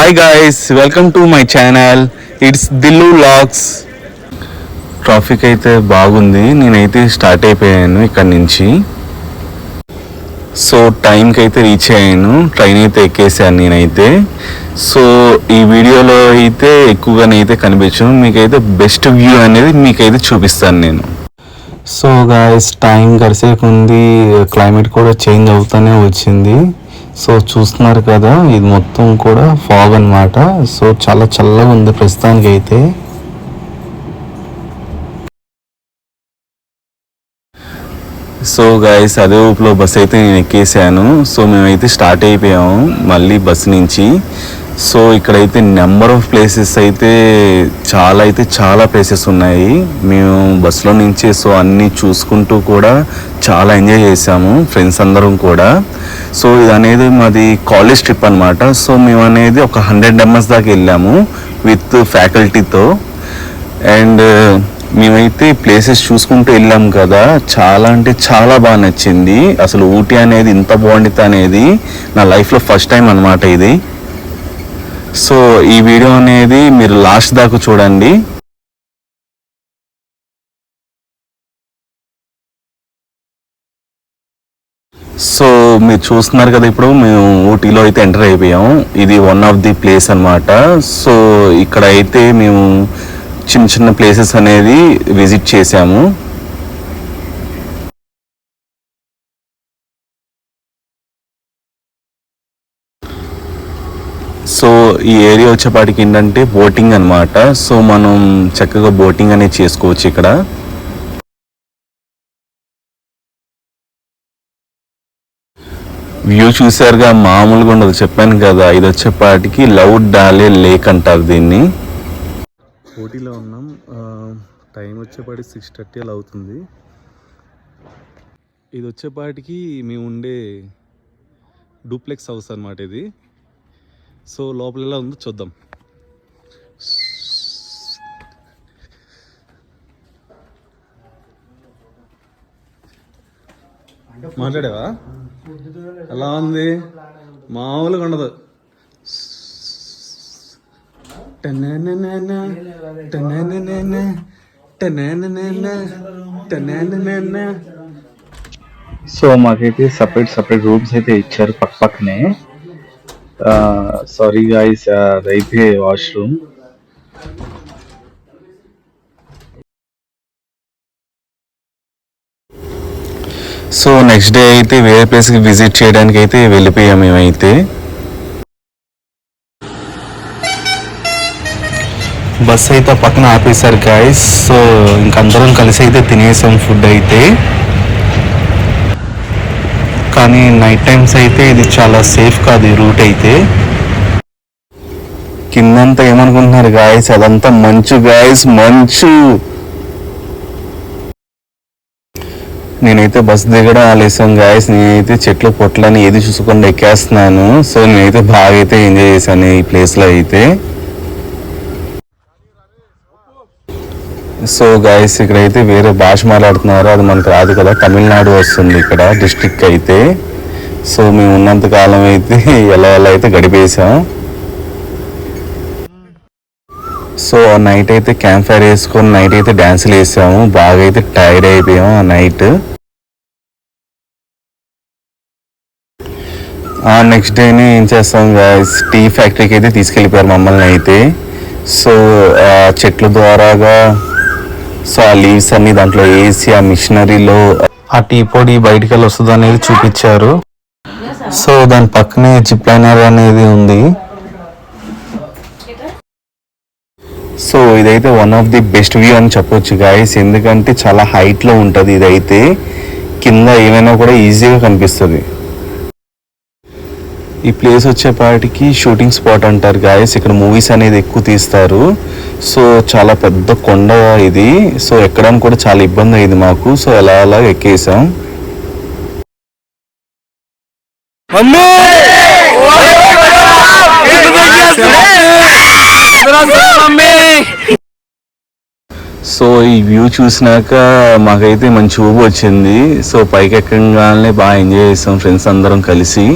Hi guys, welcome to my channel. It's Dillu vlogs. Traffic అయితే బాగుంది. నేనైతే స్టార్ట్ అయిపోయాను ఇక్కడ నుంచి. సో టైంకి అయితే రీచ్ అయ్యాను. ట్రైన్ అయితే ఎక్కేసాను నేనైతే. సో ఈ వీడియోలో అయితే ఎక్కువగానైతే కనిపించను, మీకైతే బెస్ట్ వ్యూ అనేది మీకైతే చూపిస్తాను నేను. సో గాయ్స్, టైం గడిసేపు ఉంది, క్లైమేట్ కూడా చేంజ్ అవుతూనే వచ్చింది. సో చూస్తున్నారు కదా, ఇది మొత్తం కూడా ఫాగ్ అన్నమాట. సో చాలా చల్లగా ఉంది ప్రస్తుతానికి అయితే. సో గాయస్, అదే ఊపులో బస్ అయితే నేను ఎక్కేసాను. సో మేమైతే స్టార్ట్ అయిపోయాము మళ్ళీ బస్ నుంచి. సో ఇక్కడైతే నెంబర్ ఆఫ్ ప్లేసెస్ అయితే చాలా ప్లేసెస్ ఉన్నాయి మేము బస్సులో నుంచి. సో అన్నీ చూసుకుంటూ కూడా చాలా ఎంజాయ్ చేసాము ఫ్రెండ్స్ అందరం కూడా. సో ఇది అనేది మాది కాలేజ్ ట్రిప్ అనమాట. సో మేము అనేది ఒక 100 మెంబర్స్ దాకా వెళ్ళాము విత్ ఫ్యాకల్టీతో. అండ్ మేమైతే ప్లేసెస్ చూసుకుంటూ వెళ్ళాం కదా, చాలా అంటే చాలా బాగా నచ్చింది. అసలు ఊటీ అనేది ఇంత బాగుంటుంది అనేది నా లైఫ్లో ఫస్ట్ టైం అనమాట ఇది. సో ఈ వీడియో అనేది మీరు లాస్ట్ దాకా చూడండి. సో మీరు చూస్తున్నారు కదా, ఇప్పుడు మేము ఊటీలో అయితే ఎంటర్ అయిపోయాము. ఇది వన్ ఆఫ్ ది ప్లేస్ అనమాట. సో ఇక్కడ అయితే మేము చిన్న చిన్న ప్లేసెస్ అనేది విజిట్ చేసాము. సో ఈ ఏరియా వచ్చేపాటికి ఏంటంటే బోటింగ్ అనమాట. సో మనం చక్కగా బోటింగ్ అనేది చేసుకోవచ్చు ఇక్కడ. వ్యూ చూసారుగా, మామూలుగా ఉండదు. చెప్పాను కదా, ఇది వచ్చేపాటికి లవ్ డాలే లేక్ అంటారు దీన్ని. ఊటీలో ఉన్నాం. టైం వచ్చేపాటికి 6:30 అలా అవుతుంది. ఇది వచ్చేపాటికి మేము ఉండే డూప్లెక్స్ హౌస్ అనమాట ఇది. సో లోపల ఎలా ఉందో చూద్దాం. మాట్లాడావా? ఎలా ఉంది? మామూలుగా ఉండదు. సో మాకైతే సపరేట్ రూమ్స్ అయితే ఇచ్చారు పక్కనే. సారీ గాయ్స్, అదైతే వాష్రూమ్. సో నెక్స్ట్ డే అయితే వేరే ప్లేస్కి విజిట్ చేయడానికి అయితే వెళ్ళిపోయాం మేమైతే. బస్ అయితే పక్కన ఆపేశారు గాయ్స్. సో ఇంకందరం కలిసి అయితే తినేసాం ఫుడ్ అయితే. కానీ నైట్ టైమ్స్ అయితే ఇది చాలా సేఫ్ కాదు ఈ రూట్ అయితే. కిందంతా ఏమనుకుంటున్నారు గాయస్, అదంతా మంచు గాయస్, మంచు. నేనైతే బస్ దిగడం ఆలస్యం గాయస్. నేనైతే చెట్లు పొట్లని ఏది చూసుకుండా ఎక్కేస్తున్నాను. సో నేనైతే బాగా అయితే ఎంజాయ్ చేశాను ఈ ప్లేస్లో అయితే. సో గాయస్, ఇక్కడైతే వేరే భాష మాట్లాడుతున్నారు, అది మనకు రాదు కదా. తమిళనాడు వస్తుంది ఇక్కడ డిస్ట్రిక్ట్ అయితే. సో మేము ఉన్నంత కాలం అయితే ఎలా అయితే గడిపేసాం. సో నైట్ అయితే క్యాంప్ ఫైర్ వేసుకొని నైట్ అయితే డ్యాన్సులు వేసాము. బాగా అయితే టైర్డ్ అయిపోయాము ఆ నైట్. నెక్స్ట్ డేని ఏం చేస్తాం గాయస్, టీ ఫ్యాక్టరీకి అయితే తీసుకెళ్ళిపోయారు మమ్మల్ని అయితే. సో చెట్ల ద్వారాగా సో ఆ లీవ్స్ అన్ని దాంట్లో వేసి ఆ మిషనరీలో ఆ టీ పొడి బయటికి వెళ్ళి వస్తుంది అనేది చూపించారు. సో దాని పక్కనే జిప్ లైనర్ అనేది ఉంది. సో ఇదైతే one of the best view అని చెప్పొచ్చు గాయస్. ఎందుకంటే చాలా హైట్లో ఉంటుంది ఇదైతే. కింద ఏమైనా కూడా ఈజీగా కనిపిస్తుంది. ఈ ప్లేస్ వచ్చేపాటికి షూటింగ్ స్పాట్ అంటారు గాయస్. ఇక్కడ మూవీస్ అనేది ఎక్కువ తీస్తారు. సో చాలా పెద్ద కొండ ఇది. సో ఎక్కడానికి కూడా చాలా ఇబ్బంది అయింది మాకు. సో అలా ఎక్కేసాం. సో ఈ వ్యూ చూసినాక మాకైతే మంచి ఊపు వచ్చింది. సో పైకి ఎక్కగానే బాగా ఎంజాయ్ చేసాం ఫ్రెండ్స్ అందరం కలిసి.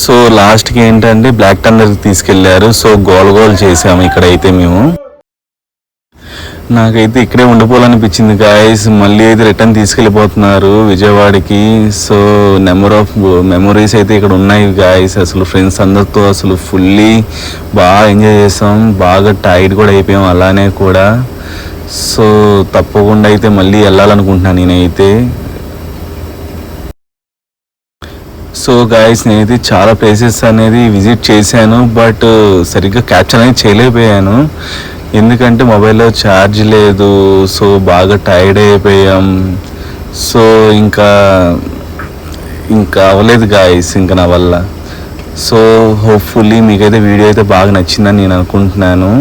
సో లాస్ట్కి ఏంటంటే బ్లాక్ థండర్కి తీసుకెళ్లారు. సో గోల్ చేసాము ఇక్కడైతే మేము. నాకైతే ఇక్కడే ఉండిపోవాలనిపించింది గాయస్. మళ్ళీ అయితే రిటర్న్ తీసుకెళ్ళిపోతున్నారు విజయవాడకి. సో నెంబర్ ఆఫ్ మెమొరీస్ అయితే ఇక్కడ ఉన్నాయి గాయస్. అసలు ఫ్రెండ్స్ అందరితో అసలు ఫుల్లీ బాగా ఎంజాయ్ చేసాం, బాగా టైర్డ్ కూడా అయిపోయాం అలానే కూడా. సో తప్పకుండా అయితే మళ్ళీ వెళ్ళాలనుకుంటున్నాను నేనైతే. సో గాయస్ నేనైతే చాలా ప్లేసెస్ అనేది విజిట్ చేశాను, బట్ సరిగ్గా క్యాప్చర్ అనేది చేయలేకపోయాను. ఎందుకంటే మొబైల్లో ఛార్జ్ లేదు. సో బాగా టైర్డ్ అయిపోయాం. సో ఇంకా అవ్వలేదు గాయస్ ఇంకా నా వల్ల. సో హోప్ఫుల్లీ మీకైతే వీడియో అయితే బాగా నచ్చిందని నేను అనుకుంటున్నాను.